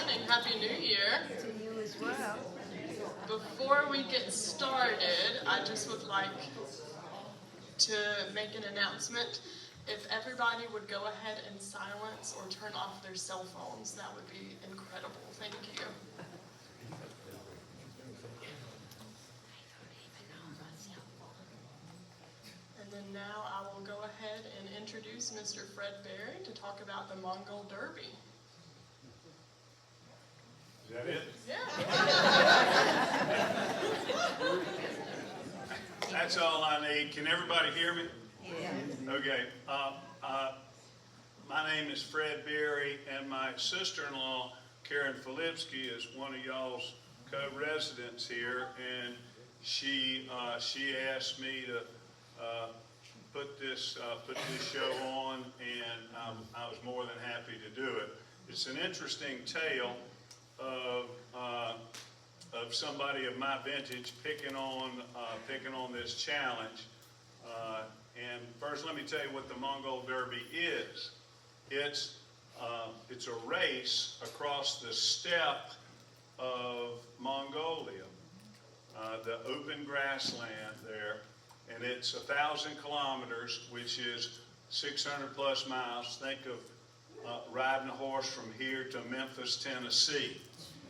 morning. Happy New Year. To you as well. Before we get started, I just would like to make an announcement. If everybody would go ahead and silence or turn off their cell phones, that would be incredible. Thank you. And then now I will go ahead and introduce Mr. Fred Berry to talk about the Mongol Derby. Is that it? Yeah. That's all I need. Can everybody hear me? Yeah. Okay. My name is Fred Berry, and my sister-in-law, Karen Filipski, is one of y'all's co-residents here, and she asked me to put this show on, and I was more than happy to do it. It's an interesting tale of somebody of my vintage picking on this challenge. And first, let me tell you what the Mongol Derby is. It's a race across the steppe of Mongolia, the open grassland there, and it's 1,000 kilometers, which is 600 plus miles. Think of riding a horse from here to Memphis, Tennessee.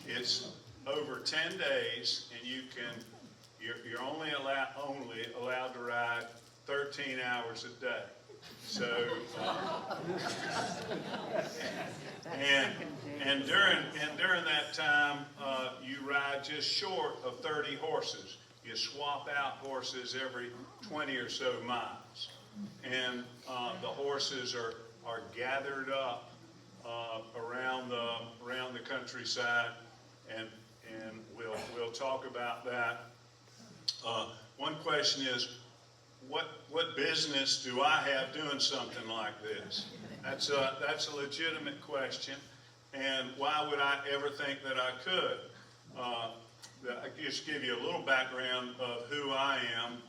It's over 10 days, and you're only allowed to ride 13 hours a day. So, and during that time, you ride just short of 30 horses. You swap out horses every 20 or so miles, and the horses are gathered up around the countryside, and we'll talk about that. One question is, what business do I have doing something like this? That's a legitimate question, and why would I ever think that I could? I just give you a little background of who I am.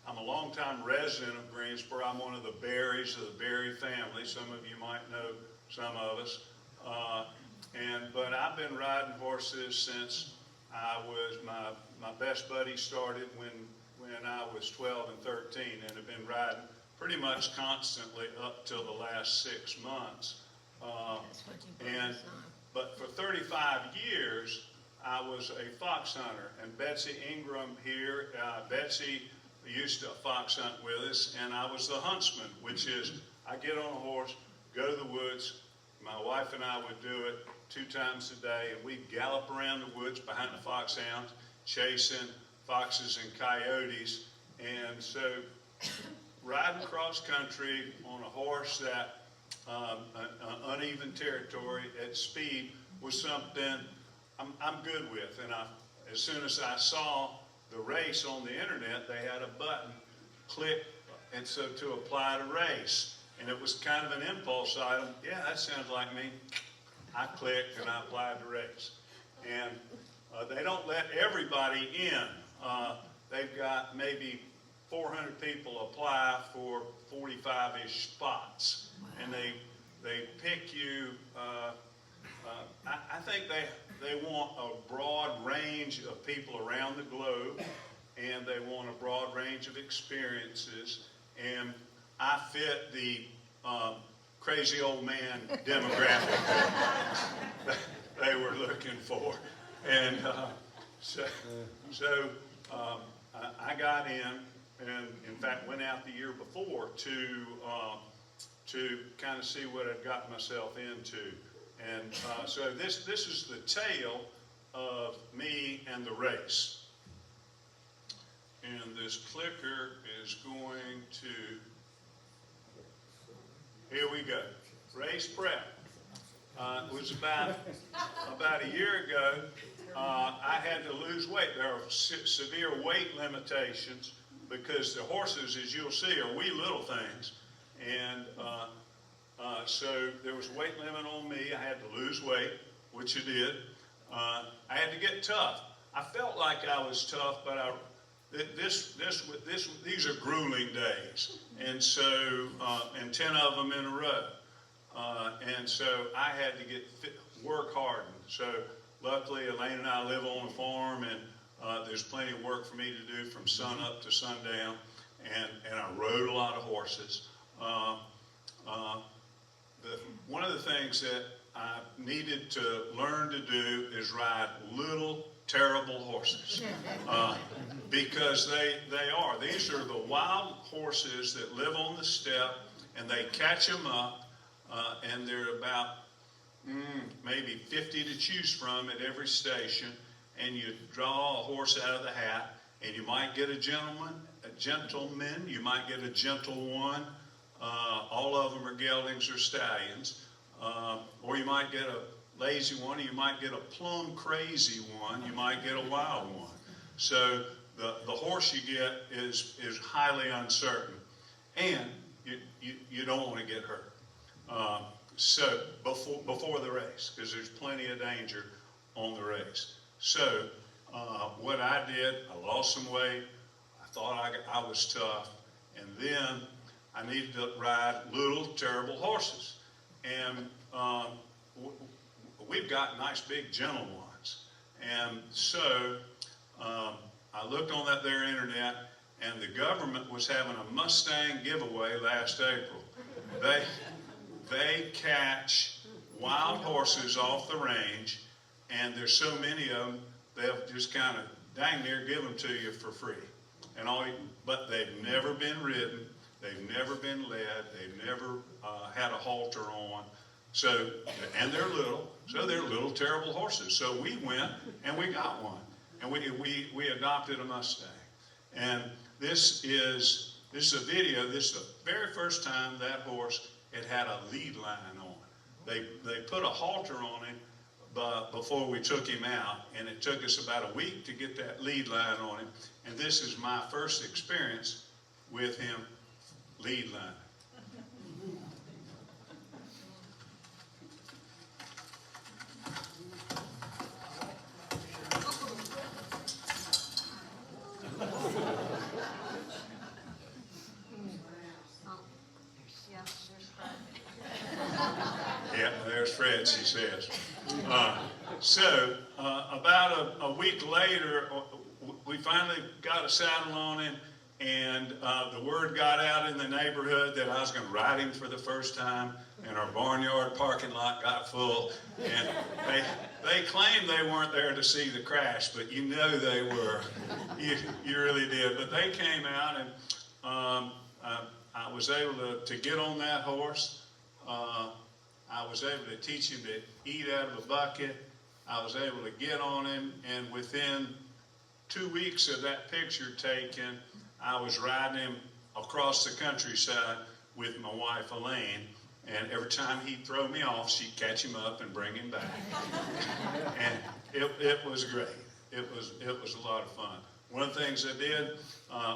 I'm a longtime resident of Greensboro. I'm one of the Berries of the Berry family. Some of you might know some of us. But I've been riding horses since my best buddy started when I was 12 and 13, and have been riding pretty much constantly up till the last 6 months. But for 35 years, I was a fox hunter, and Betsy Ingram here, Betsy used to fox hunt with us, and I was the huntsman, which is I get on a horse, go to the woods. My wife and I would do it 2 times a day, and we'd gallop around the woods behind the foxhounds, chasing foxes and coyotes. And so riding cross country on a horse that uneven territory at speed was something I'm good with. And as soon as I saw the race on the internet, they had a button, click, and so to apply to race. And it was kind of an impulse item. Yeah, that sounds like me. I clicked and I applied to race. And they don't let everybody in. They've got maybe 400 people apply for 45-ish spots. And they pick you, I think they want a broad range of people around the globe, and they want a broad range of experiences. And I fit the crazy old man demographic that they were looking for. And I got in, and in fact went out the year before to kind of see what I'd gotten myself into. And so this is the tale of me and the race. And this clicker is going to, here we go, race prep. It was about a year ago. I had to lose weight. There are severe weight limitations because the horses, as you'll see, are wee little things. And so there was a weight limit on me. I had to lose weight, which I did. I had to get tough. I felt like I was tough, but these are grueling days, and so and 10 of them in a row, and so I had to work hardened. So luckily, Elaine and I live on a farm, and there's plenty of work for me to do from sun up to sundown, and I rode a lot of horses. One of the things that I needed to learn to do is ride little, terrible horses. Because they are. These are the wild horses that live on the steppe, and they catch them up, and they're about maybe 50 to choose from at every station, and you draw a horse out of the hat, and you might get a gentleman, you might get a gentle one. All of them are geldings or stallions. Or you might get a lazy one, or you might get a plumb crazy one, you might get a wild one. So the horse you get is highly uncertain, and you don't want to get hurt. So before the race, because there's plenty of danger on the race. So what I did, I lost some weight. I thought I was tough, and then I needed to ride little terrible horses. And we've got nice big gentle ones. And so I looked on that there internet, and the government was having a Mustang giveaway last April. They catch wild horses off the range, and there's so many of them, they'll just kind of dang near give them to you for free. But they've never been ridden, they've never been led, they've never had a halter on. So, and they're little, so they're little terrible horses. So we went and we got one, and we adopted a Mustang. And this is a video. This is the very first time that horse had a lead line on. They put a halter on him before we took him out, and it took us about a week to get that lead line on him. And this is my first experience with him lead line. Yeah, there's Fred, she says. So about a week later, we finally got a saddle on him, and the word got out in the neighborhood that I was going to ride him for the first time, and our barnyard parking lot got full. And they claimed they weren't there to see the crash, but you know they were. You really did. But they came out, and I was able to get on that horse. I was able to teach him to eat out of a bucket. I was able to get on him, and within 2 weeks of that picture taken, I was riding him across the countryside with my wife Elaine, and every time he'd throw me off, she'd catch him up and bring him back. And it was great. It was a lot of fun. One of the things I did,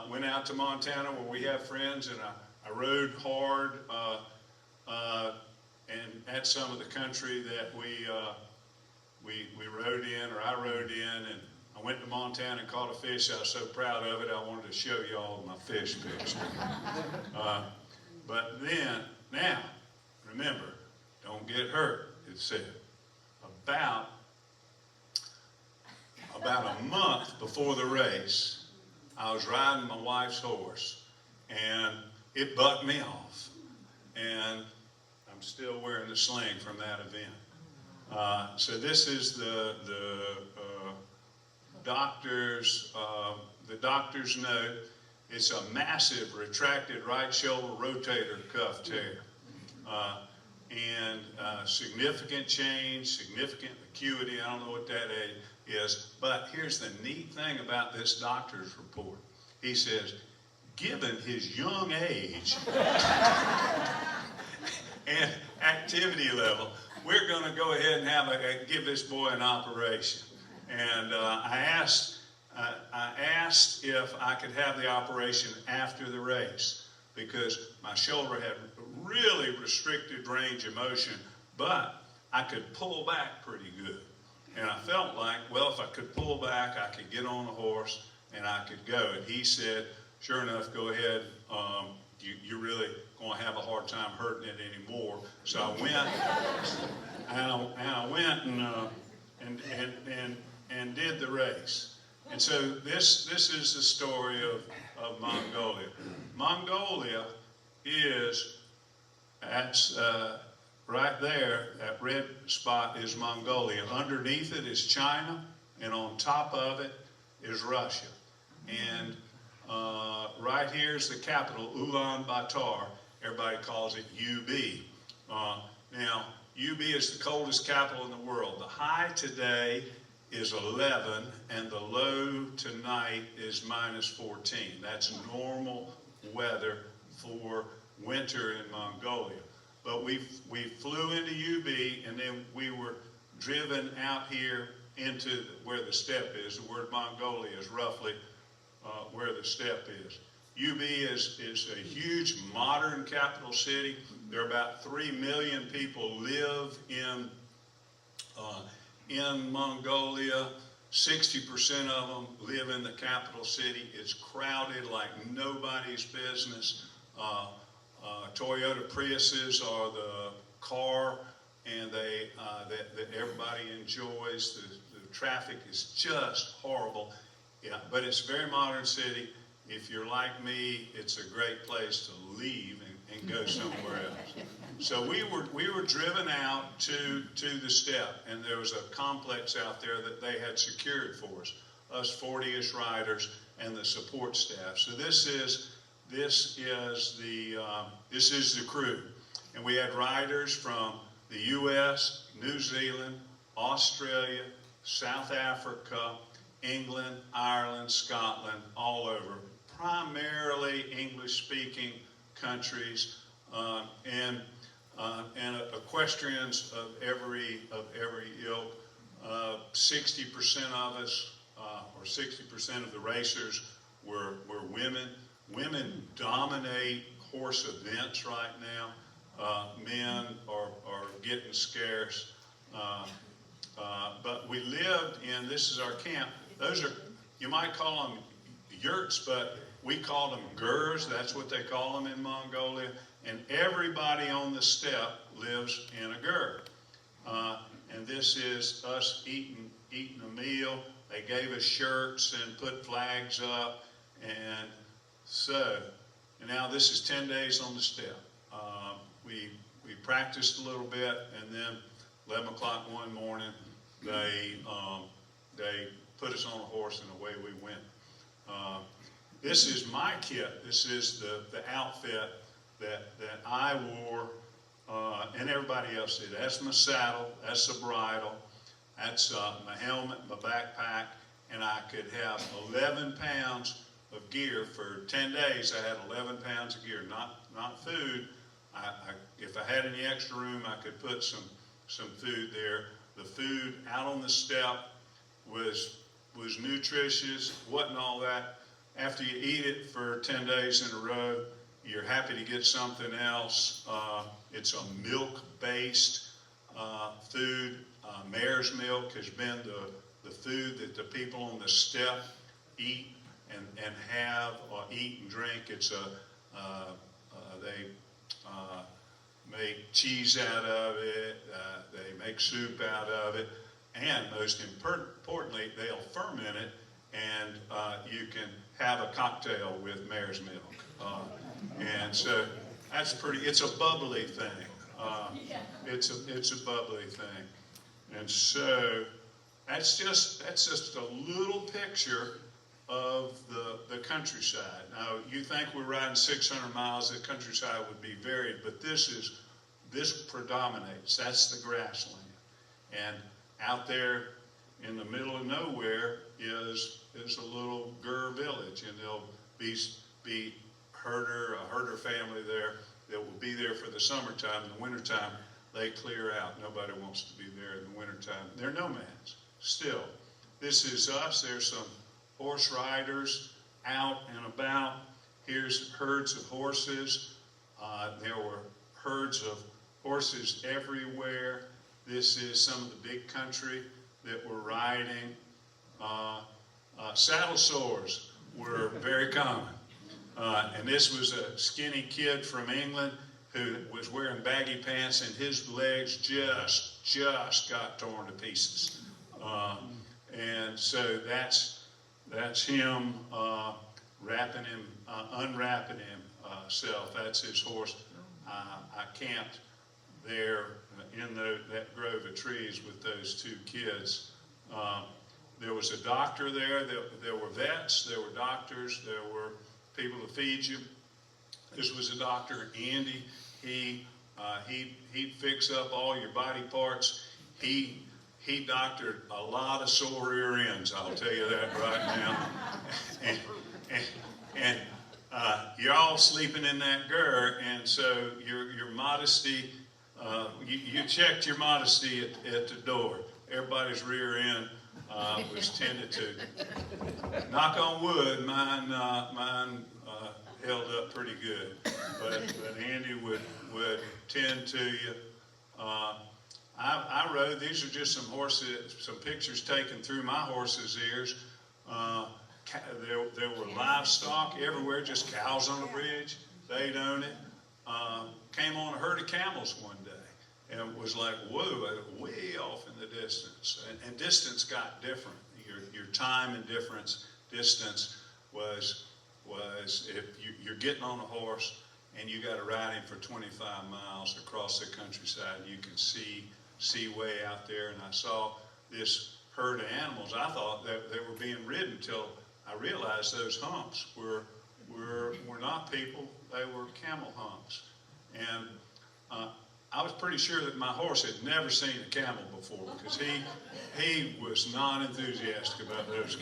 went out to Montana where we have friends, and I rode hard, and had some of the country that we rode in, or I rode in, and I went to Montana and caught a fish. I was so proud of it, I wanted to show you all my fish picture. But then, now, remember, don't get hurt, it said. About a month before the race, I was riding my wife's horse, and it bucked me off. And I'm still wearing the sling from that event. So this is the doctor's note. It's a massive retracted right shoulder rotator cuff tear. And significant change, significant acuity. I don't know what that is. But here's the neat thing about this doctor's report. He says, given his young age and activity level, we're going to go ahead and give this boy an operation. And I asked if I could have the operation after the race, because my shoulder had really restricted range of motion, but I could pull back pretty good. And I felt like, well, if I could pull back, I could get on a horse and I could go. And he said, sure enough, go ahead. You're really going to have a hard time hurting it anymore. So I went, and and did the race. And so this is the story of Mongolia. Mongolia is, that's right there, that red spot is Mongolia. Underneath it is China, and on top of it is Russia. And right here is the capital, Ulaanbaatar. Everybody calls it UB. Now, UB is the coldest capital in the world. The high today is 11, and the low tonight is -14. That's normal weather for winter in Mongolia. But we flew into UB, and then we were driven out here into where the steppe is. The word Mongolia is roughly where the steppe is. UB is a huge modern capital city. There are about 3 million people live in Mongolia. 60% of them live in the capital city. It's crowded like nobody's business. Toyota Priuses are the car, and that everybody enjoys. The traffic is just horrible. Yeah, but it's a very modern city. If you're like me, it's a great place to leave and go somewhere else. So we were driven out to the steppe, and there was a complex out there that they had secured for us 40-ish riders and the support staff. So this is the crew, and we had riders from the U.S., New Zealand, Australia, South Africa, England, Ireland, Scotland, all over, primarily English-speaking countries, and equestrians of every ilk. 60% of us, or 60% of the racers, were women. Women dominate horse events right now. Men are getting scarce. But we lived in, this is our camp. Those are, you might call them yurts, but we call them gurs. That's what they call them in Mongolia. And everybody on the steppe lives in a gur. And this is us eating a meal. They gave us shirts and put flags up. And so, and now this is 10 days on the steppe. We practiced a little bit, and then 11 o'clock one morning, they put us on a horse, and away we went. This is my kit. This is the outfit that I wore, and everybody else did. That's my saddle. That's the bridle. That's my helmet, my backpack, and I could have 11 pounds of gear for 10 days. I had 11 pounds of gear, not food. If I had any extra room, I could put some food there. The food out on the steppe was nutritious, wasn't all that. After you eat it for 10 days in a row, you're happy to get something else. It's a milk-based food. Mare's milk has been the food that the people on the steppe eat and have or eat and drink. It's they make cheese out of it. They make soup out of it, and most importantly, they'll ferment it, and you can have a cocktail with mare's milk. And so that's pretty. It's a bubbly thing. It's a bubbly thing, and so that's just a little picture of the countryside. Now, you think we're riding 600 miles, the countryside would be varied, but this predominates. That's the grassland. And out there in the middle of nowhere is a little gur village, and there'll be a herder family there that will be there for the summertime. In the wintertime, they clear out. Nobody wants to be there in the wintertime. They're nomads still. This is us. There's some horse riders out and about. Here's herds of horses. There were herds of horses everywhere. This is some of the big country that we're riding. Saddle sores were very common. And this was a skinny kid from England who was wearing baggy pants, and his legs just got torn to pieces. And so that's him wrapping him, unwrapping himself. That's his horse. I camped there in that grove of trees with those two kids. There was a doctor there. There were vets. There were doctors. There were people to feed you. This was a doctor, Andy. He'd fix up all your body parts. He doctored a lot of sore rear ends, I'll tell you that right now. And you're all sleeping in that gur, and so your modesty, you checked your modesty at the door. Everybody's rear end was tended to. Knock on wood, mine held up pretty good, but Andy would tend to you. I rode. These are just some pictures taken through my horse's ears. There were livestock everywhere, just cows on the bridge. They'd own it. Came on a herd of camels one day, and it was like, whoa, way off in the distance. And distance got different. Your time and distance was if you're getting on a horse and you got to ride him for 25 miles across the countryside, you can see way out there. And I saw this herd of animals. I thought that they were being ridden until I realized those humps were not people, they were camel humps. And I was pretty sure that my horse had never seen a camel before, because he was non-enthusiastic about those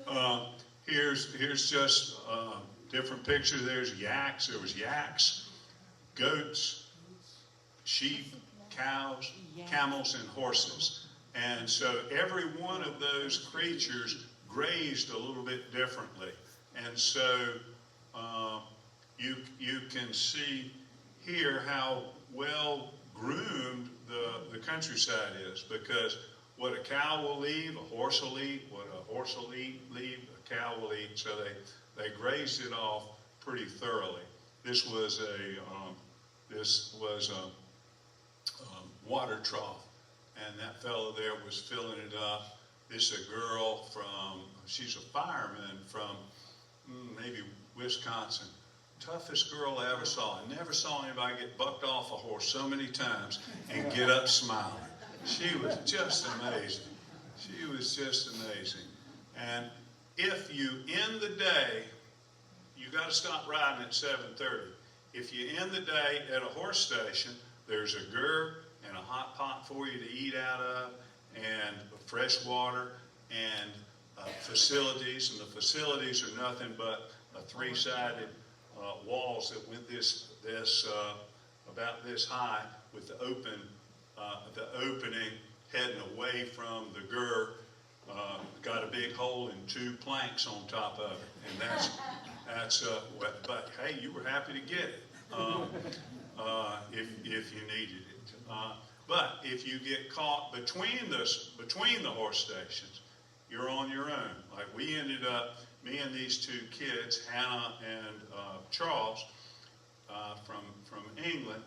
camels. Here's just different pictures. There's yaks. There was yaks, goats, sheep, cows, camels, and horses. And so every one of those creatures grazed a little bit differently. And so you can see here how well groomed the countryside is, because what a cow will leave, a horse will eat. What a horse will leave, a cow will eat. So they grazed it off pretty thoroughly. This was a water trough, and that fellow there was filling it up. This is a girl she's a fireman from maybe Wisconsin. Toughest girl I ever saw. I never saw anybody get bucked off a horse so many times and get up smiling. She was just amazing. She was just amazing. And if you end the day, you got to stop riding at 7:30. If you end the day at a horse station, there's a gur and a hot pot for you to eat out of, and fresh water, and facilities. And the facilities are nothing but a three-sided walls that went about this high, with the opening heading away from the gur. Got a big hole and two planks on top of it, and that's but hey, you were happy to get it if you needed it. But if you get caught between the horse stations, you're on your own. Like we ended up, me and these two kids, Hannah and Charles, from England,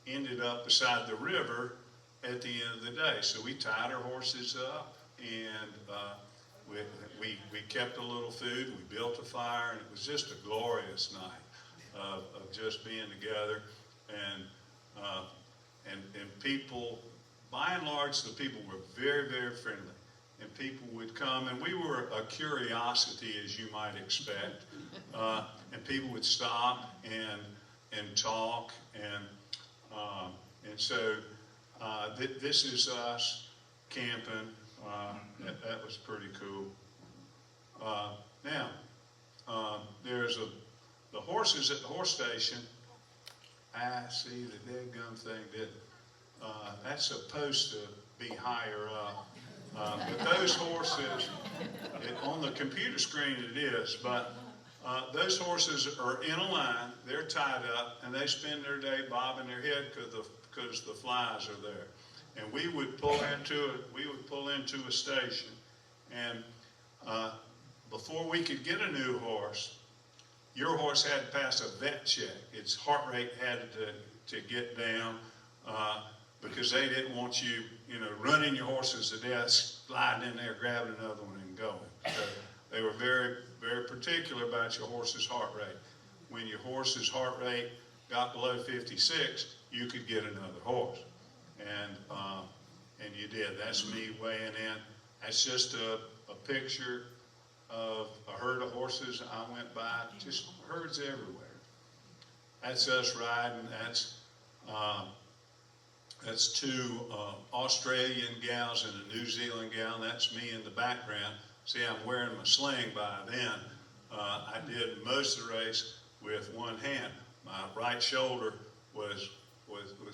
ended up beside the river at the end of the day. So we tied our horses up, and we kept a little food. We built a fire, and it was just a glorious night of just being together. And people, by and large, the people were very, very friendly. And people would come, and we were a curiosity, as you might expect. And people would stop and talk, and so this is us camping. That was pretty cool. Now, there's the horses at the horse station. I see the dead gum thing did. That's supposed to be higher up. But those horses, on the computer screen it is, but those horses are in a line, they're tied up, and they spend their day bobbing their head because the flies are there. And we would pull into a station, and before we could get a new horse, your horse had to pass a vet check. Its heart rate had to get down. because they didn't want you, running your horses to death, sliding in there, grabbing another one and going. So they were very, very particular about your horse's heart rate. When your horse's heart rate got below 56, you could get another horse. And you did. That's me weighing in. That's just a picture of a herd of horses I went by, just herds everywhere. That's us riding. That's two Australian gals and a New Zealand gal. That's me in the background. See, I'm wearing my sling by then. I did most of the race with one hand. My right shoulder was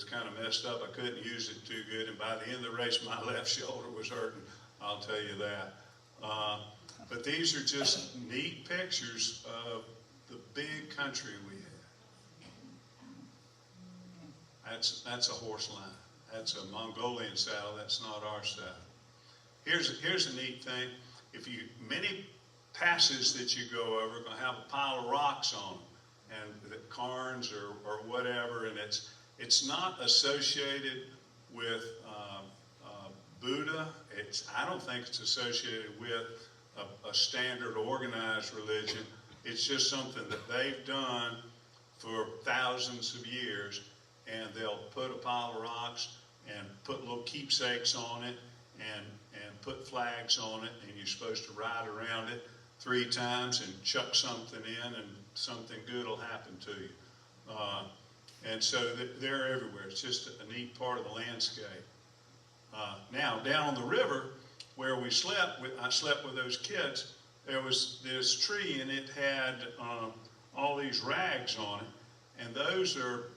kind of messed up. I couldn't use it too good, and by the end of the race, my left shoulder was hurting. I'll tell you that. But these are just neat pictures of the big country we have. That's a horse line. That's a Mongolian saddle. That's not our saddle. Here's a neat thing. Many passes that you go over are going to have a pile of rocks on them, and the cairns or whatever, and it's not associated with Buddha. I don't think it's associated with a standard organized religion. It's just something that they've done for thousands of years, and they'll put a pile of rocks and put little keepsakes on it and put flags on it, and you're supposed to ride around it 3 times and chuck something in, and something good will happen to you. And so they're everywhere. It's just a neat part of the landscape. Now, down on the river where I slept with those kids, there was this tree, and it had all these rags on it, and those are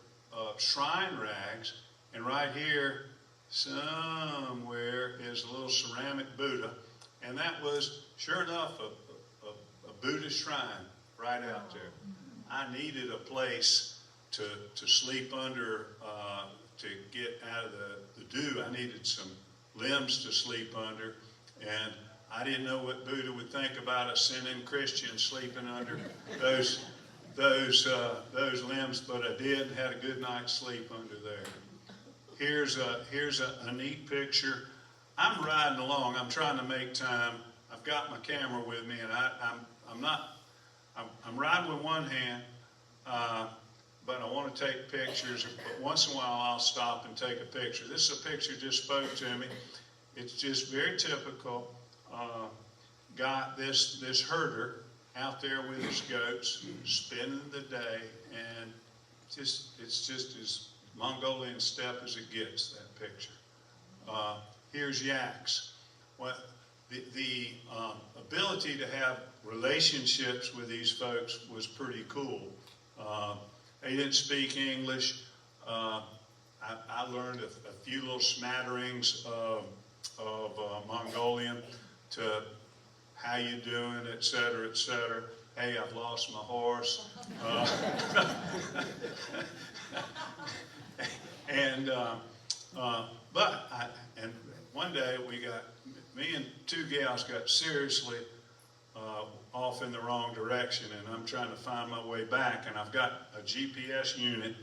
shrine rags. And right here, somewhere, is a little ceramic Buddha, and that was, sure enough, a Buddhist shrine right out there. I needed a place to sleep under, to get out of the dew. I needed some limbs to sleep under, and I didn't know what Buddha would think about a sinning Christian sleeping under those limbs, but I did, and had a good night's sleep under there. Here's a neat picture. I'm riding along. I'm trying to make time. I've got my camera with me, and I'm riding with one hand, but I want to take pictures. But once in a while, I'll stop and take a picture. This is a picture just spoke to me. It's just very typical. Got this herder out there with his goats, spending the day, and it's just as Mongolian steppe as it gets, that picture. Here's yaks. The ability to have relationships with these folks was pretty cool. They didn't speak English. I learned a few little smatterings of Mongolian, to how you doing, et cetera, et cetera. Hey, I've lost my horse. And one day me and 2 gals got seriously off in the wrong direction, and I'm trying to find my way back, and I've got a GPS unit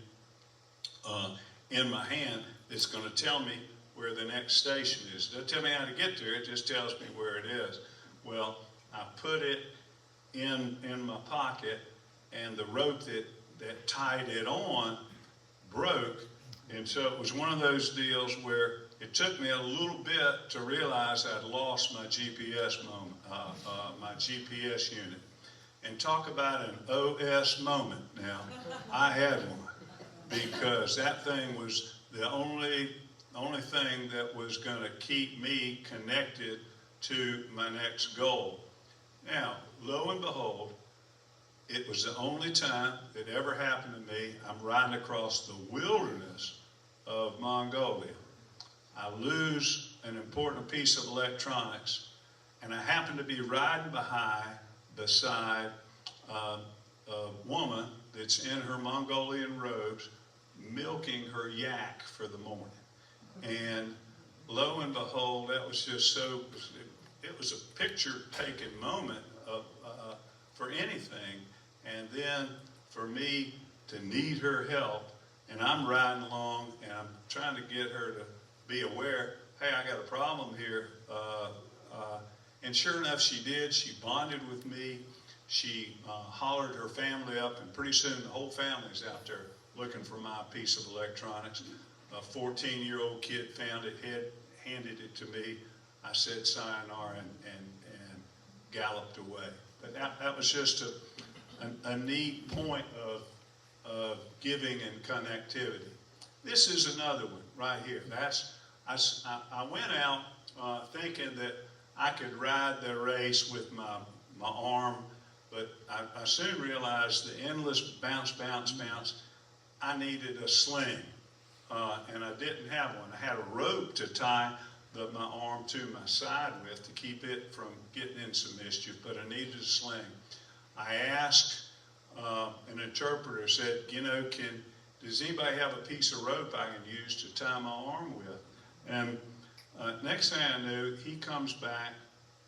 in my hand that's going to tell me where the next station is. It doesn't tell me how to get there, it just tells me where it is. Well, I put it in my pocket, and the rope that tied it on broke, and so it was one of those deals where it took me a little bit to realize I'd lost my GPS my GPS unit. And talk about an OS moment now. I had one, because that thing was the only thing that was going to keep me connected to my next goal. Now, lo and behold, it was the only time that ever happened to me. I'm riding across the wilderness of Mongolia. I lose an important piece of electronics, and I happen to be riding beside a woman that's in her Mongolian robes, milking her yak for the morning. And lo and behold, that was just it was a picture-taking moment for anything. And then for me to need her help and I'm riding along, and I'm trying to get her to be aware, hey, I got a problem here. And sure enough, she did. She bonded with me. She hollered her family up, and pretty soon the whole family's out there looking for my piece of electronics. A 14-year-old kid found it, handed it to me. I said sayonara and galloped away. But that was just a neat point of giving and connectivity. This is another one right here. I went out thinking that I could ride the race with my arm, but I soon realized the endless bounce, bounce, bounce, I needed a sling, and I didn't have one. I had a rope to tie my arm to my side with to keep it from getting in some mischief, but I needed a sling. I asked an interpreter, said, does anybody have a piece of rope I can use to tie my arm with? And next thing I knew, he comes back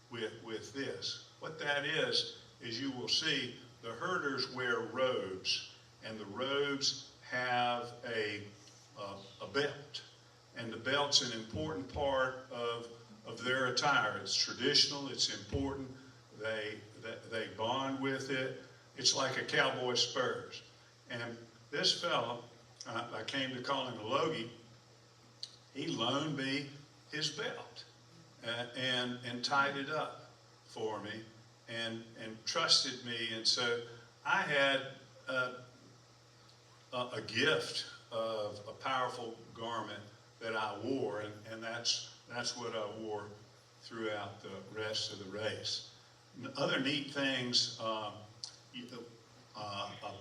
with this. What that is you will see the herders wear robes, and the robes have a belt. And the belt's an important part of their attire. It's traditional, it's important. They bond with it. It's like a cowboy spurs. And this fellow, I came to call him a Logie, he loaned me his belt and tied it up for me and trusted me. And so I had a gift of a powerful garment that I wore, and that's what I wore throughout the rest of the race. Other neat things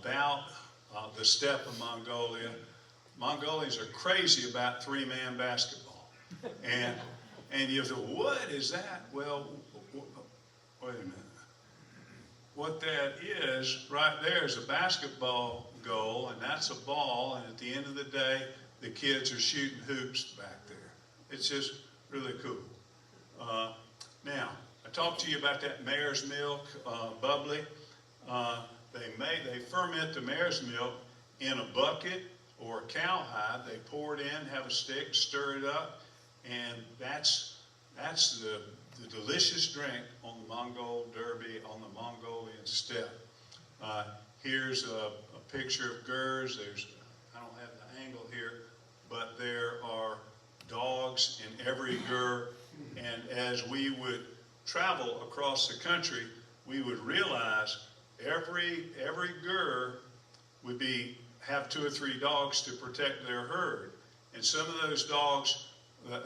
about the steppe of Mongolia. Mongolians are crazy about three-man basketball. And you think, what is that? Well, wait a minute. What that is, right there is a basketball goal, and that's a ball, and at the end of the day, the kids are shooting hoops back there. It's just really cool. Now, I talked to you about that mare's milk, bubbly. They ferment the mare's milk in a bucket or a cowhide. They pour it in, have a stick, stir it up, and that's the delicious drink on the Mongol Derby, on the Mongolian steppe. Here's a picture of gers. I don't have the angle here, but there are dogs in every ger, and as we would travel across the country, we would realize every ger would have 2 or 3 dogs to protect their herd, and some of those dogs,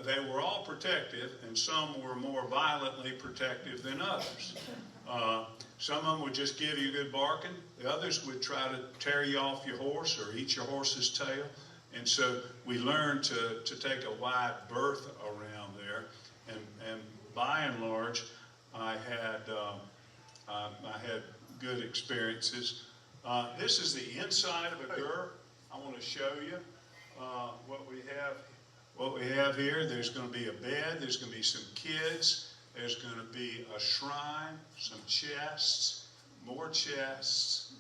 they were all protective, and some were more violently protective than others. Some of them would just give you a good barking. The others would try to tear you off your horse or eat your horse's tail. And so we learned to take a wide berth around there. And by and large, I had good experiences. This is the inside of a ger. I want to show you what we have. What we have here, there's going to be a bed, there's going to be some kids, there's going to be a shrine, some chests, more chests,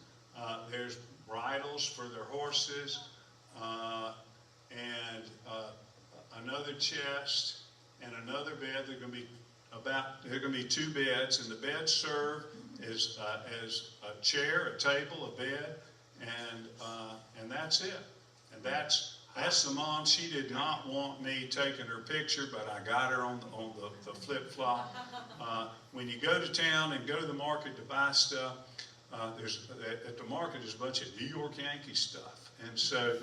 there's bridles for their horses, and another chest, and another bed. There are going to be 2 beds, and the beds serve as a chair, a table, a bed, and that's it. And that's the mom. She did not want me taking her picture, but I got her on the flip-flop. When you go to town and go to the market to buy stuff, at the market there's a bunch of New York Yankee stuff. And so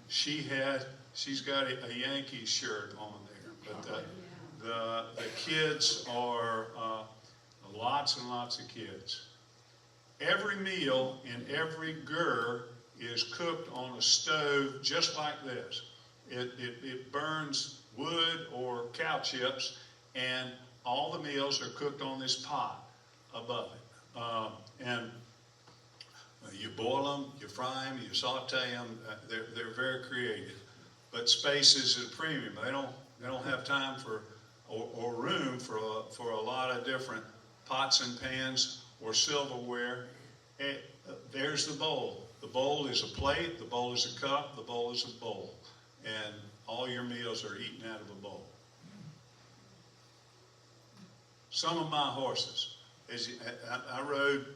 she's got a Yankee shirt on there. But the kids are lots and lots of kids. Every meal in every ger is cooked on a stove just like this. It burns wood or cow chips, and all the meals are cooked on this pot above it. And you boil them, you fry them, you saute them. They're very creative. But space is at a premium. They don't have time or room for a lot of different pots and pans or silverware. There's the bowl. The bowl is a plate, the bowl is a cup, the bowl is a bowl. And all your meals are eaten out of a bowl. Some of my horses, I rode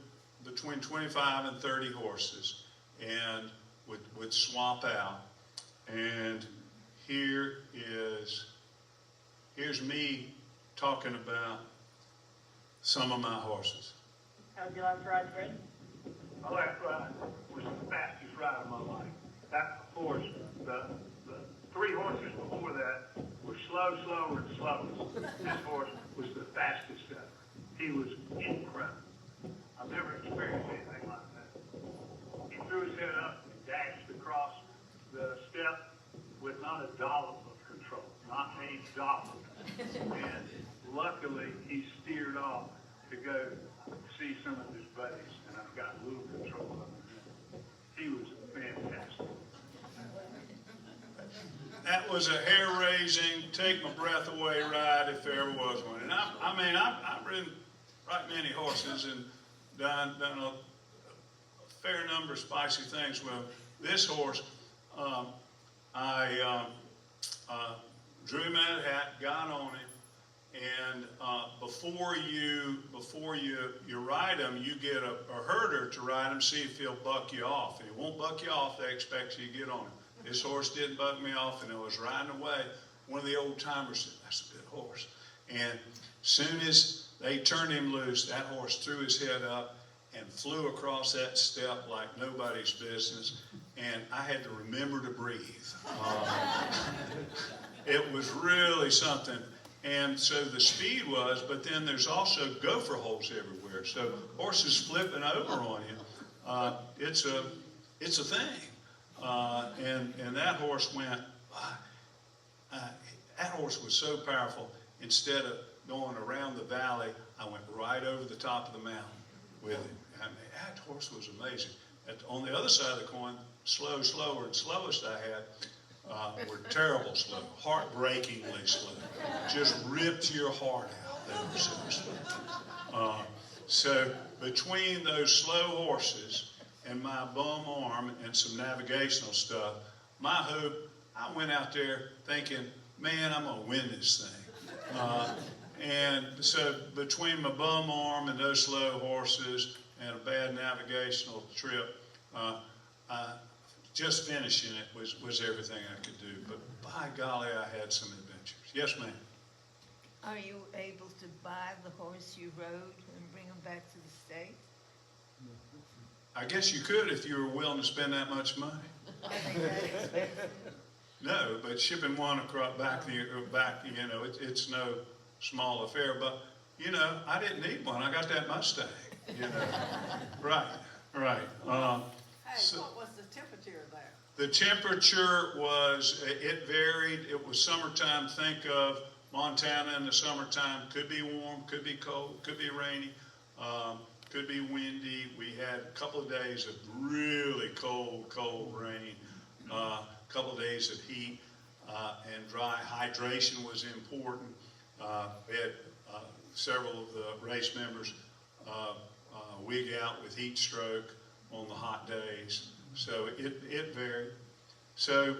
between 25 and 30 horses and would swap out. And here's me talking about some of my horses. How'd you like fried bread? My last ride was the fastest ride of my life. That horse, the three horses before that were slower and slower. This horse was the fastest ever. He was incredible. I've never experienced anything like that. He threw his head up and dashed across the step with not a dollop of control, not a dollop. And luckily, he steered off to go see some of his buddies, and I've got a little control of him. He was fantastic. That was a hair-raising, take my breath away ride if there ever was one. And I've ridden right many horses and done a fair number of spicy things with him. This horse, I drew him out of the hat, got on him, and before you ride him, you get a herder to ride him, see if he'll buck you off. And he won't buck you off, they expect you to get on him. This horse didn't buck me off, and I was riding away. One of the old timers said, "That's a good horse." And soon as they turned him loose, that horse threw his head up and flew across that step like nobody's business. And I had to remember to breathe. It was really something. And so the speed was, but then there's also gopher holes everywhere. So horses flipping over on you, it's a thing. And that horse went, that horse was so powerful. Instead of going around the valley, I went right over the top of the mountain with him. I mean, that horse was amazing. On the other side of the coin, slower and slowest I had were terrible slow, heartbreakingly slow. Just ripped your heart out. They were so slow. So between those slow horses and my bum arm and some navigational stuff, my hope, I went out there thinking, man, I'm going to win this thing. And so between my bum arm and those slow horses and a bad navigational trip, just finishing it was everything I could do. But by golly, I had some adventures. Yes, ma'am. Are you able to buy the horse you rode and bring him back to the state? I guess you could if you were willing to spend that much money. I think that is expensive. No, but shipping one across back, it's no small affair. But, I didn't need one. I got that Mustang, Right. Hey, what was the temperature there? The temperature it varied. It was summertime. Think of Montana in the summertime. Could be warm, could be cold, could be rainy, could be windy. We had a couple of days of really cold rain, a couple of days of heat and dry. Hydration was important. We had several of the race members wig out with heat stroke on the hot days. So it varied. So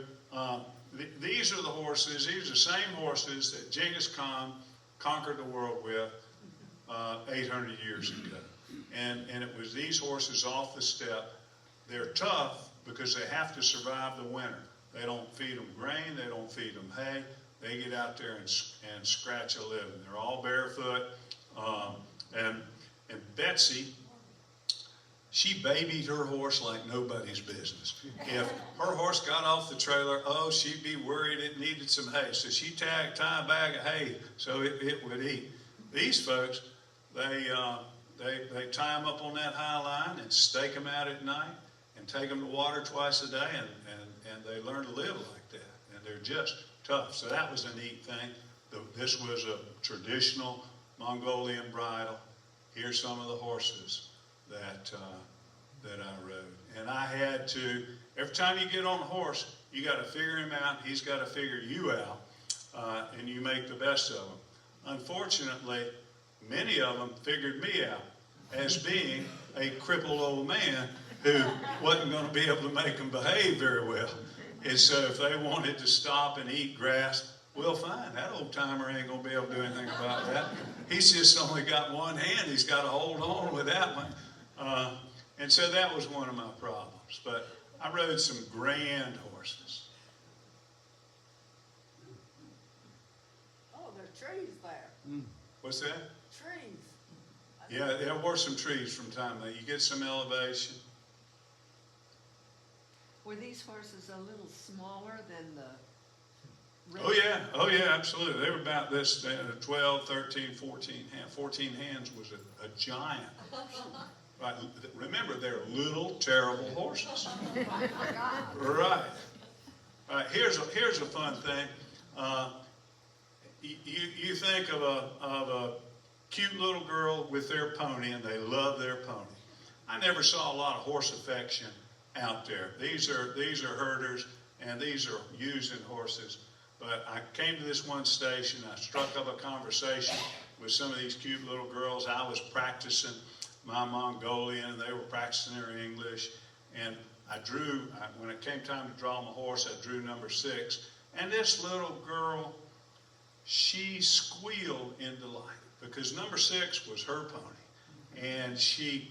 these are the horses. These are the same horses that Genghis Khan conquered the world with 800 years ago. And it was these horses off the steppe. They're tough because they have to survive the winter. They don't feed them grain. They don't feed them hay. They get out there and scratch a living. They're all barefoot. And Betsy, she babied her horse like nobody's business. If her horse got off the trailer, she'd be worried it needed some hay. So she tied a bag of hay so it would eat. These folks, they tie them up on that high line and stake them out at night and take them to water twice a day, and they learn to live like that. And they're just tough. So that was a neat thing. This was a traditional Mongolian bridle. Here's some of the horses that I rode. And I had to, every time you get on a horse, you got to figure him out. He's got to figure you out, and you make the best of them. Unfortunately, many of them figured me out as being a crippled old man who wasn't going to be able to make them behave very well. And so if they wanted to stop and eat grass, well, fine, that old timer ain't going to be able to do anything about that. He's just only got one hand. He's got to hold on with that one. And so that was one of my problems. But I rode some grand horses. Oh, there are trees there. What's that? Trees. Yeah, there were some trees from time to time. You get some elevation. Were these horses a little smaller than the? Oh yeah, absolutely. They were about this, 12, 13, 14 hands. 14 hands was a giant. Right. Remember, they're little, terrible horses. Right. Here's a fun thing. You think of a cute little girl with their pony, and they love their pony. I never saw a lot of horse affection out there. These are herders, and these are using horses. But I came to this one station. I struck up a conversation with some of these cute little girls. I was practicing my Mongolian, they were practicing their English, and when it came time to draw my horse, I drew number 6, and this little girl, she squealed in delight, because number 6 was her pony, and she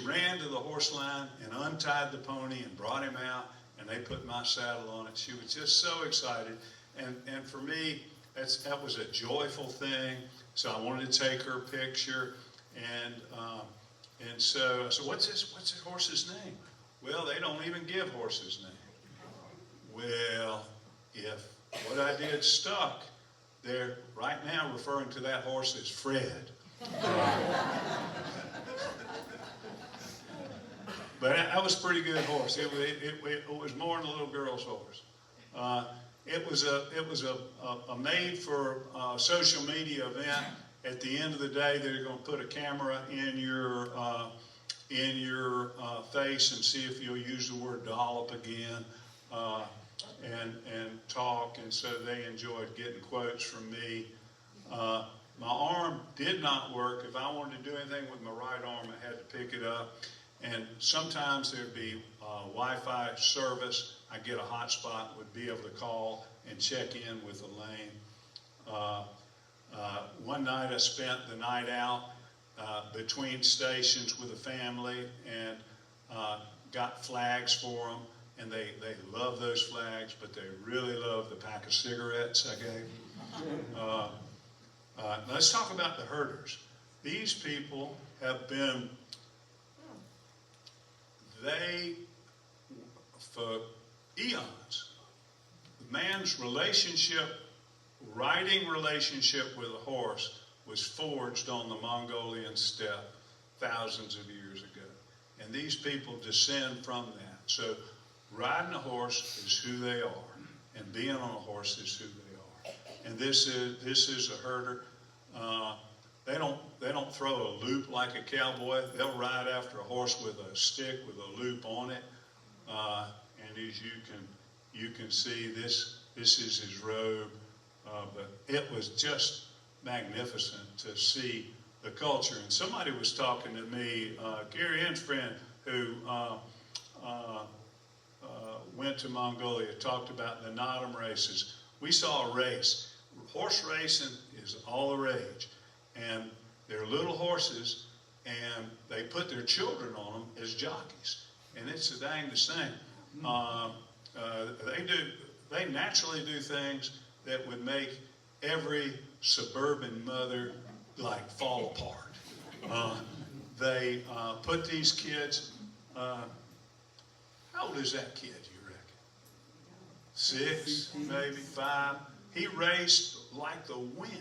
ran to the horse line and untied the pony and brought him out, and they put my saddle on it. She was just so excited, and for me, that was a joyful thing, so I wanted to take her picture, and so I said, what's this horse's name? Well, they don't even give horses names. Well, if what I did stuck, they're right now referring to that horse as Fred. But that was a pretty good horse. It was more than a little girl's horse. It was a made for social media event. At the end of the day, they're going to put a camera in your face and see if you'll use the word dollop again, and talk. And so they enjoyed getting quotes from me. My arm did not work. If I wanted to do anything with my right arm, I had to pick it up. And sometimes there'd be Wi-Fi service. I'd get a hotspot, would be able to call and check in with the lane. One night I spent the night out between stations with a family and got flags for them, and they love those flags, but they really love the pack of cigarettes I gave them. Let's talk about the herders. These people have been, for eons, man's riding relationship with a horse was forged on the Mongolian steppe thousands of years ago. And these people descend from that. So riding a horse is who they are, and being on a horse is who they are. And this is a herder. They don't throw a loop like a cowboy. They'll ride after a horse with a stick with a loop on it. And as you can see, this is his robe. But it was just magnificent to see the culture. And somebody was talking to me, Gary Enfriend, who went to Mongolia, talked about the Naadam races. We saw a race. Horse racing is all the rage. And they're little horses, and they put their children on them as jockeys. And it's the dangest thing. They naturally do things that would make every suburban mother fall apart. They put these kids, how old is that kid, you reckon? 6, maybe 5. He raced like the wind.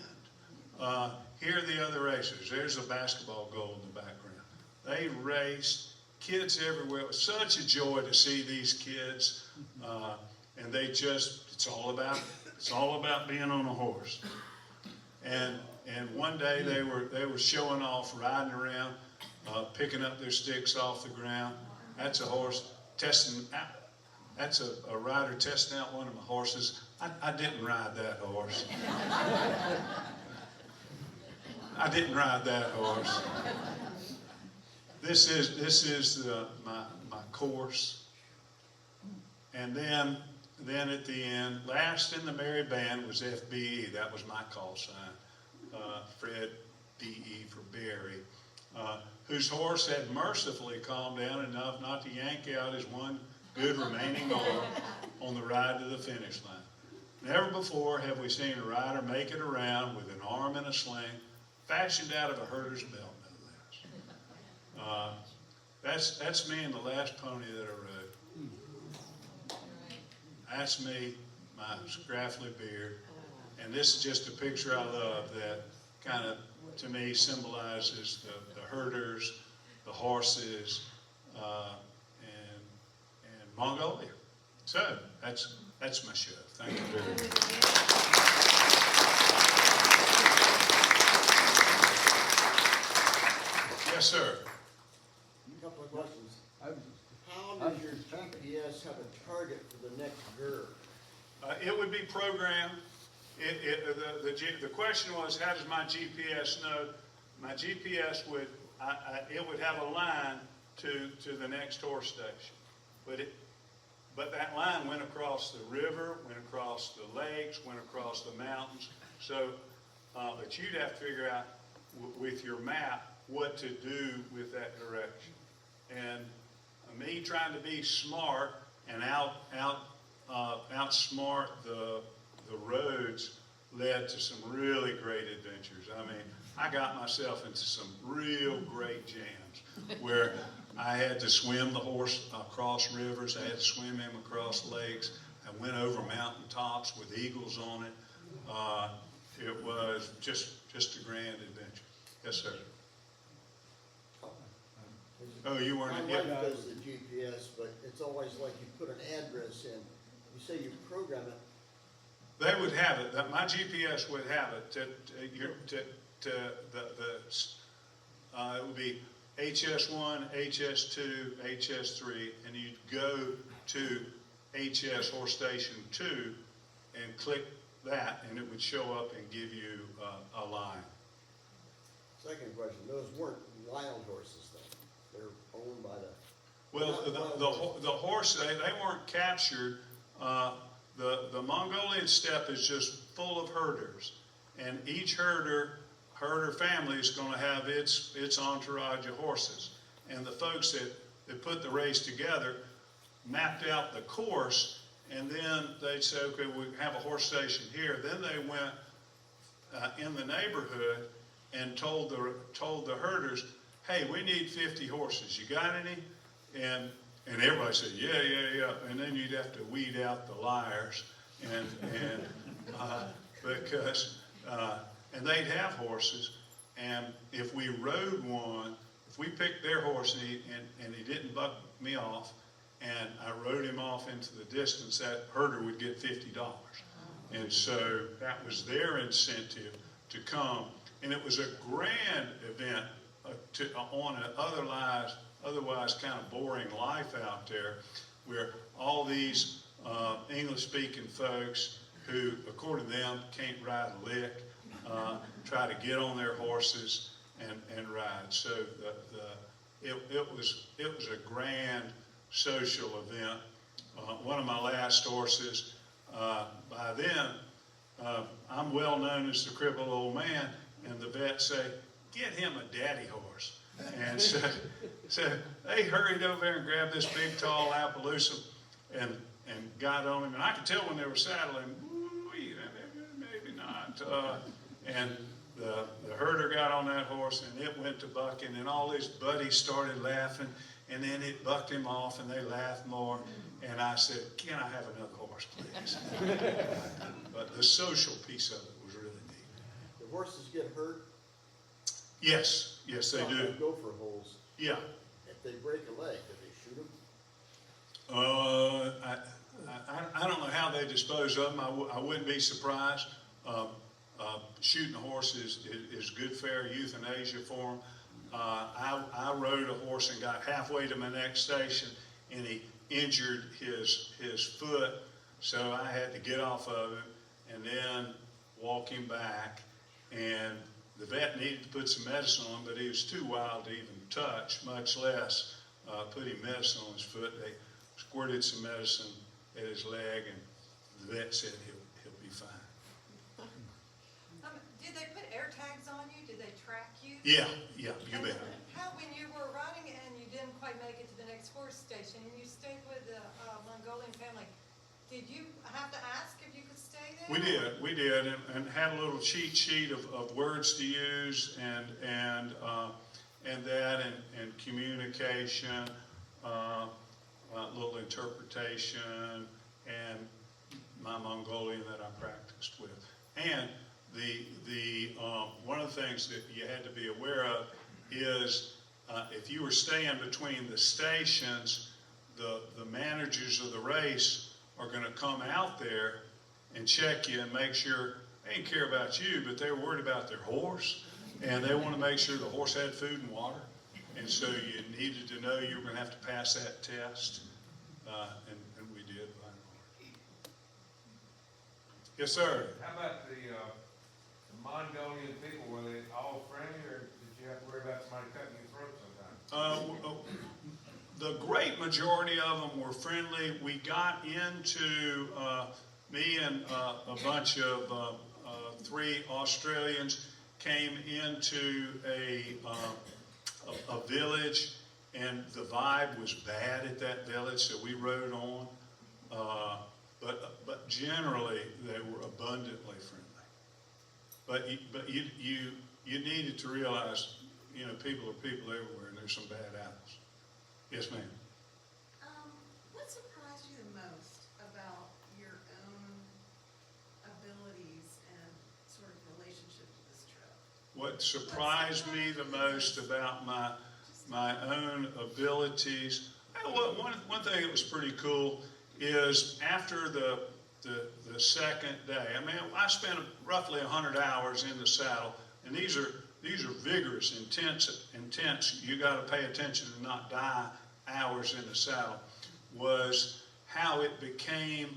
Here are the other racers. There's a basketball goal in the background. They raced, kids everywhere. It was such a joy to see these kids. And it's all about being on a horse. And one day they were showing off, riding around, picking up their sticks off the ground. That's a horse testing out. That's a rider testing out one of my horses. I didn't ride that horse. I didn't ride that horse. This is my course. And then at the end, last in the merry band was FBE. That was my call sign. Fred B.E. for Barry, whose horse had mercifully calmed down enough not to yank out his one good remaining arm on the ride to the finish line. Never before have we seen a rider make it around with an arm in a sling, fashioned out of a herder's belt, no less. That's me and the last pony that I rode. That's me, my scraffly beard. And this is just a picture I love that kind of, to me, symbolizes the herders, the horses, and Mongolia. So that's my show. Thank you very much. Yes, sir. A couple of questions. How does your GPS have a target for the next GER? It would be programmed. The question was, how does my GPS know? My GPS would, it would have a line to the next horse station. But that line went across the river, went across the lakes, went across the mountains. So, but you'd have to figure out with your map what to do with that direction. And me trying to be smart and outsmart the roads led to some really great adventures. I mean, I got myself into some real great jams where I had to swim the horse across rivers. I had to swim him across lakes. I went over mountain tops with eagles on it. It was just a grand adventure. Yes, sir. Oh, you weren't. My wife does the GPS, but it's always like you put an address in. You say you program it. They would have it. My GPS would have it. It would be HS1, HS2, HS3, and you'd go to HS Horse Station 2 and click that, and it would show up and give you a line. Second question, those weren't wild horses though. They're owned by the... Well, the horse, they weren't captured. The Mongolian steppe is just full of herders, and each herder family is going to have its entourage of horses. And the folks that put the race together mapped out the course, and then they'd say, okay, we have a horse station here. Then they went in the neighborhood and told the herders, hey, we need 50 horses. You got any? And everybody said, yeah. And then you'd have to weed out the liars, and and they'd have horses. And if we rode one, if we picked their horse and he didn't buck me off, and I rode him off into the distance, that herder would get $50. And so that was their incentive to come. And it was a grand event on an otherwise kind of boring life out there, where all these English-speaking folks who, according to them, can't ride a lick, try to get on their horses and ride. So it was a grand social event. One of my last horses, by then, I'm well known as the crippled old man, and the vet say, get him a daddy horse. And so they hurried over there and grabbed this big, tall Appaloosa and got on him. And I could tell when they were saddling, maybe not. And the herder got on that horse, and it went to bucking, and all his buddies started laughing, and then it bucked him off, and they laughed more. And I said, can I have another horse, please? But the social piece of it was really neat. The horses get hurt? Yes, they do. They go for holes. Yeah. If they break a leg, do they shoot them? I don't know how they dispose of them. I wouldn't be surprised. Shooting a horse is good fare euthanasia for them. I rode a horse and got halfway to my next station, and he injured his foot, so I had to get off of him and then walk him back. And the vet needed to put some medicine on him, but he was too wild to even touch, much less put him medicine on his foot. They squirted some medicine at his leg, and the vet said he'll be fine. Did they put air tags on you? Did they track you? Yeah, you And bet. how, when you were riding and you didn't quite make it to the next horse station and you stayed with the Mongolian family, did you have to ask if you could stay there? We did, and had a little cheat sheet of words to use and communication, little interpretation, and my Mongolian that I practiced with. And the one of the things that you had to be aware of is if you were staying between the stations, the managers of the race are going to come out there and check you and make sure they didn't care about you, but they were worried about their horse, and they want to make sure the horse had food and water. And so you needed to know you were going to have to pass that test, and we did by and large. Yes, sir. How about the Mongolian people? Were they all friendly, or did you have to worry about somebody cutting your throat sometimes? The great majority of them were friendly. We got into, me and a bunch of 3 Australians came into a village, and the vibe was bad at that village, so we rode on. But generally, they were abundantly friendly. But you needed to realize, people are people everywhere, and there's some bad apples. Yes, ma'am. What surprised you the most about your own abilities and sort of relationship to this trip? What surprised me the most about my own abilities, one thing that was pretty cool is after the second day, I spent roughly 100 hours in the saddle, and these are vigorous, intense, you got to pay attention to not die hours in the saddle, was how it became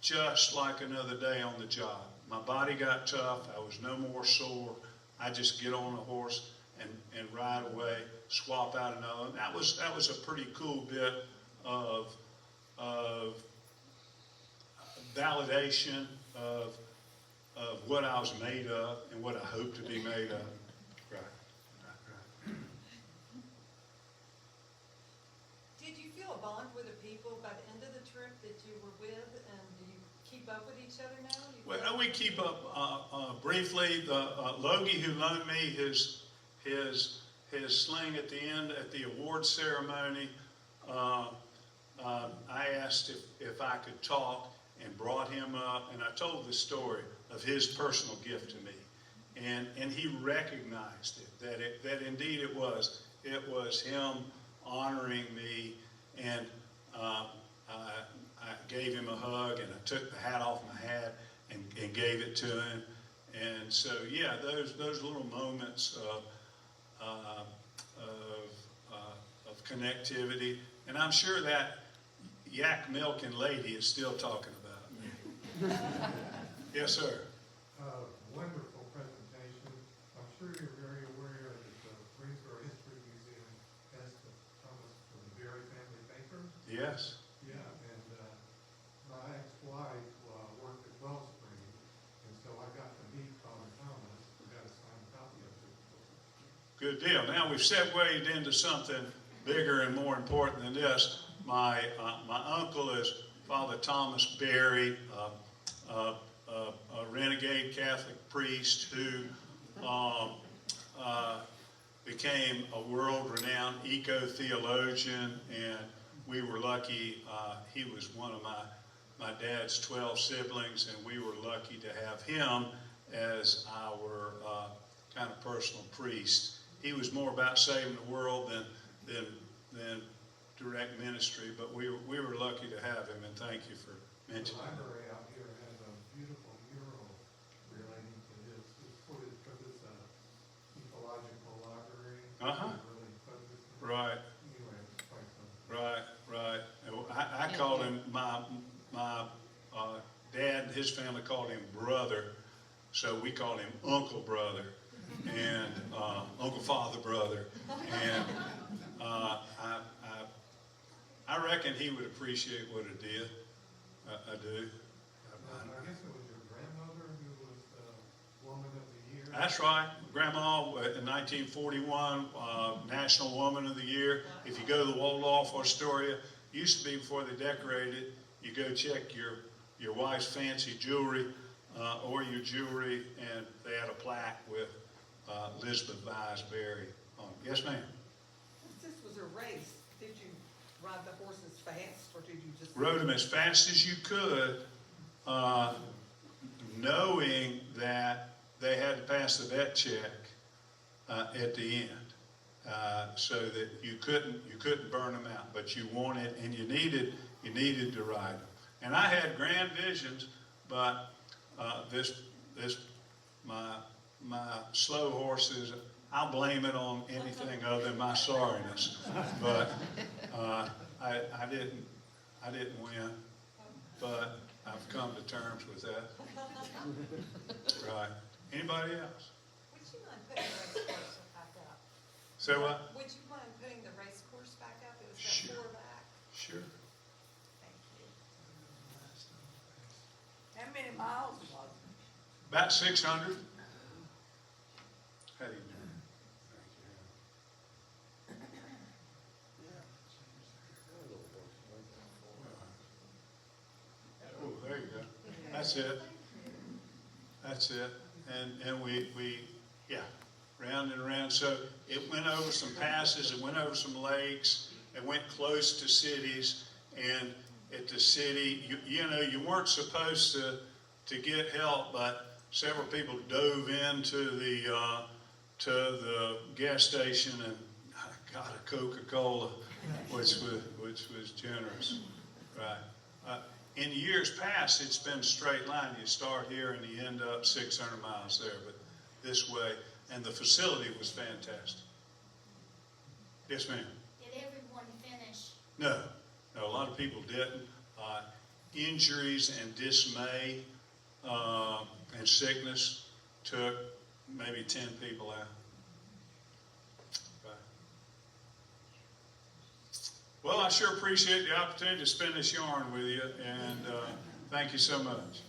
just like another day on the job. My body got tough, I was no more sore, I just get on a horse and ride away, swap out another. And that was a pretty cool bit of validation of what I was made of and what I hope to be made of. Right. Did you feel a bond with the people by the end of the trip that you were with, and do you keep up with each other now? Well, we keep up briefly. Logie, who loaned me his sling at the end at the award ceremony, I asked if I could talk and brought him up, and I told the story of his personal gift to me, and he recognized it, that indeed it was him honoring me, and I gave him a hug, and I took the hat off my hat and gave it to him. And so, yeah, those little moments of connectivity, and I'm sure that yak milking lady is still talking about me. Yes, sir. Wonderful presentation. I'm sure you're very aware that the Greensboro History Museum has the Thomas from the Berry family bakers. Yes. Yeah, and my ex-wife worked at Wellspring, and so I got to meet Father Thomas. We got a signed copy of it. Good deal. Now we've segued into something bigger and more important than this. My uncle is Father Thomas Berry, a renegade Catholic priest who became a world-renowned eco-theologian, and we were lucky. He was one of my dad's 12 siblings, and we were lucky to have him as our kind of personal priest. He was more about saving the world than direct ministry, but we were lucky to have him, and thank you for mentioning The that. library out here has a beautiful mural relating to his ecological library. Uh-huh. Really focused on- Right, Anyway, it's quite something. right. And I called him, my dad and his family called him brother, so we called him Uncle Brother and Uncle Father Brother. And I reckon he would appreciate what it did. I do. I guess it was your grandmother who was the woman of the year? That's right. Grandma, in 1941, National Woman of the Year. If you go to the Waldorf Astoria, used to be before they decorated it, you go check your wife's fancy jewelry or your jewelry, and they had a plaque with Elizabeth Vice Berry on it. Yes, ma'am. Since this was a race, did you ride the horses fast, or did you just? Rode them as fast as you could, knowing that they had to pass the vet check at the end, so that you couldn't burn them out, but you wanted and you needed to ride them. And I had grand visions, but my slow horses, I'll blame it on anything other than my sorriness. But I didn't win, but I've come to terms with that. Right. Anybody else? Would you mind putting the race course back up? Say what? Would you mind putting the race course back up? It was Sure. that four back. Sure. Thank you. How many miles was it? About 600. How do you do? Oh, there you go. That's it. That's it. And we yeah, round and around. So it went over some passes, it went over some lakes, it went close to cities, and at the city, you know, you weren't supposed to get help, but several people dove into the gas station and got a Coca-Cola, which was generous, right? In years past, it's been a straight line. You start here and you end up 600 miles there, but this way, and the facility was fantastic. Yes, ma'am. Did everyone finish? No, a lot of people didn't. Injuries and dismay and sickness took maybe 10 people out. Right. Well, I sure appreciate the opportunity to spend this yarn with you, and thank you so much.